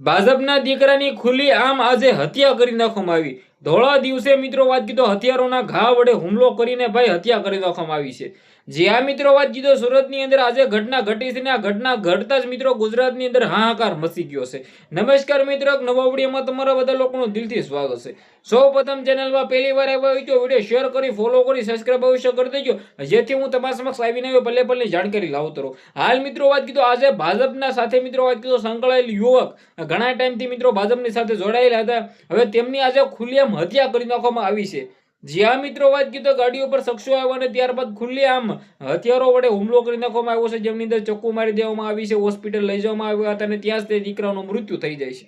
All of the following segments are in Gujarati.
ભાજપના દીકરાની ખુલ્લી આમ આજે હત્યા કરી નાખવામાં આવી। ધોળા દિવસે મિત્રો વાત કીધો હથિયારોના ઘા વડે હુમલો કરીને ભાઈ હત્યા કરી નાખવામાં આવી છે। જે આ મિત્રો વાત કીધો સુરતની અંદર આજે ઘટના ઘટી છે ને આ ઘટના ઘટતા જ મિત્રો ગુજરાતની અંદર હાહાકાર મચી ગયો છે। નમસ્કાર મિત્રો, નવા વિડીયોમાં તમારા બધા લોકોનું દિલથી સ્વાગત છે। સૌપ્રથમ ચેનલમાં પહેલી વાર આવ્યા હોય તો વિડીયો શેર કરી, ફોલો કરી, સબસ્ક્રાઇબ અવશ્ય કરી દેજો, જેથી હું તમારા સમક્ષ આવીને પલે પલની જાણકારી લાવતો રહું। હાલ મિત્રો વાત કીધો આજે ભાજપના સાથે મિત્રો વાત કીધો સંકળાયેલ યુવક ઘણા ટાઈમથી મિત્રો ભાજપની સાથે જોડાયેલા હતા, હવે તેમની આજે ખુલ્લેઆમ હત્યા કરી નાખવામાં આવી છે। જ્યાં મિત્રો વાત કીધો ગાડીઓ પર શખ્સો આવ્યા અને ત્યારબાદ ખુલ્લેઆમ હથિયારો વડે હુમલો કરી નાખવામાં આવ્યો છે, જેમની અંદર ચક્કુ મારી દેવામાં આવી છે, હોસ્પિટલ લઈ જવામાં આવ્યા હતા અને ત્યાં જ તે દીકરાનું મૃત્યુ થઈ જાય છે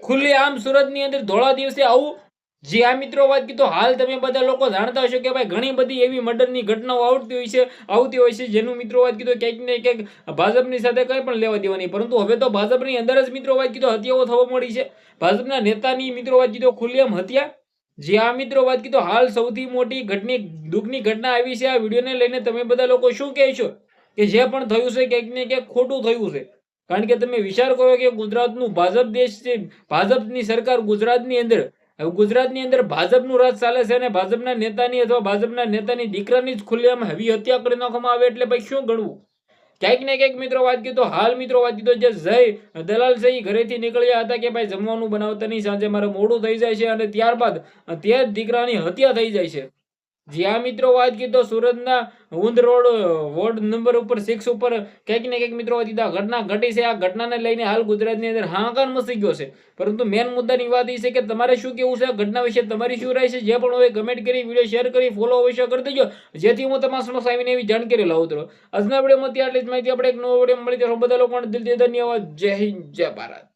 ખુલ્લેઆમ સુરતની અંદર ધોળા દિવસે આવું। જે આ મિત્રો વાત કીધો હાલ તમે બધા લોકો જાણતા હશો કે ભાઈ ઘણી બધી એવી મર્ડરની ઘટનાઓ આવતી હોય છે જેનું મિત્રો વાત કીધો ક્યાંક ને ક્યાંક ભાજપની સાથે કંઈ પણ લેવા દેવા નહીં, પરંતુ હવે તો ભાજપની અંદર જ મિત્રો વાત કીધો હત્યાઓ થવા મળી છે। ભાજપના નેતાની મિત્રો વાત કીધો ખુલ્લેઆમ હત્યા। જે આ મિત્રો વાત કીધો હાલ સૌથી મોટી દુઃખની ઘટના આવી છે। આ વિડીયોને લઈને તમે બધા લોકો શું કહેશો કે જે પણ થયું છે ક્યાંક ને ક્યાંક ખોટું થયું છે? કારણ કે તમે વિચાર કરો કે ગુજરાતનું ભાજપ દેશ છે, ભાજપની સરકાર ગુજરાતની અંદર ભાજપનું રાજ ચાલે છે અને ભાજપના નેતાની અથવા ભાજપના નેતાની દીકરાની જ ખુલ્લેઆમ હવી હત્યા કરી નાખવામાં આવે એટલે ભાઈ શું ગણવું? ક્યાંક ને ક્યાંક મિત્રો વાત કીધો હાલ મિત્રો વાત કીધો જે જય દલાલ છે એ ઘરેથી નીકળ્યા હતા કે ભાઈ જમવાનું બનાવતા નહીં, સાંજે મારે મોડું થઈ જાય છે અને ત્યારબાદ તે જ દીકરાની હત્યા થઈ જાય છે। જ્યાં મિત્રો વાત કીધો સુરતના ઊંધ રોડ વોર્ડ નંબર ઉપર 6 ઉપર ક્યાંક ને ક્યાંક મિત્રો ઘટના ઘટી છે। આ ઘટનાને લઈને હાલ ગુજરાતની અંદર હાહાકાર મચી ગયો છે, પરંતુ મેન મુદ્દાની વાત એ છે કે તમારે શું કેવું છે આ ઘટના વિશે, તમારી શું રાય છે? જે પણ હોય કમેન્ટ કરી, વિડીયો શેર કરી, ફોલો અવશ્ય કરી દેજો, જેથી હું તમારા સમક્ષ આવીને એવી જાણકારી લાવતો રહું। આજના વિડીયોમાં આટલી જ માહિતી, આપણે એક નવો વિડીયો મળી ત્યાં બધા લોકોને દિલથી ધન્યવાદ। જય હિન્દ, જય ભારત।